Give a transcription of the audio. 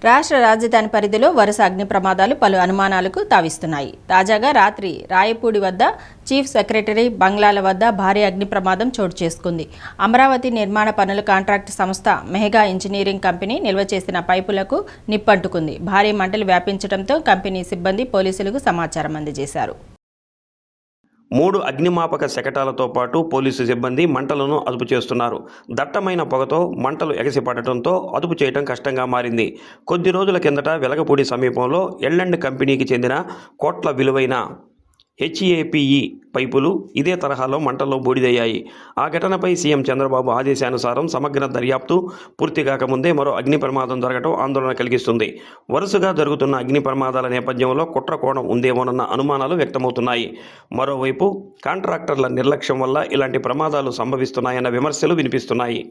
రాష్ట్ర రాజధాని పరిధిలో వరుస అగ్ని ప్రమాదాలు పలు అనుమానాలకు తావిస్తున్నాయి. తాజాగా రాత్రి రాయపూడి వద్ద చీఫ్ సెక్రటరీ బంగ్లాల వద్ద భారీ అగ్ని ప్రమాదం చోటు చేసుకుంది. అమరావతి నిర్మాణ పనుల కాంట్రాక్ట్ సంస్థ మెగా ఇంజనీరింగ్ కంపెనీ నిల్వ చేసిన పైపులకు నిప్పంటుకుంది. భారీ మంటలు వ్యాపించడంతో కంపెనీ సిబ్బంది పోలీసులకు సమాచారం అందజేశారు. 3 అగ్నిమాపక శకటాలతో పాటు పోలీసు సిబ్బంది మంటలను అదుపు చేస్తున్నారు. దట్టమైన పొగతో మంటలు ఎగసిపడటంతో అదుపు చేయడం కష్టంగా మారింది. కొద్ది రోజుల కిందట వెలగపూడి సమీపంలో ఎల్ఎండ్ కంపెనీకి చెందిన కోట్ల విలువైన హెచ్ఏపిఈ పైపులు ఇదే తరహాలో మంటల్లో బూడిదయ్యాయి. ఆ ఘటనపై సీఎం చంద్రబాబు ఆదేశానుసారం సమగ్ర దర్యాప్తు పూర్తి కాకముందే మరో అగ్ని ప్రమాదం జరగడం ఆందోళన కలిగిస్తుంది. వరుసగా జరుగుతున్న అగ్ని ప్రమాదాల నేపథ్యంలో కుట్ర కోణం ఉందేమోనన్న అనుమానాలు వ్యక్తమవుతున్నాయి. మరోవైపు కాంట్రాక్టర్ల నిర్లక్ష్యం వల్ల ఇలాంటి ప్రమాదాలు సంభవిస్తున్నాయన్న విమర్శలు వినిపిస్తున్నాయి.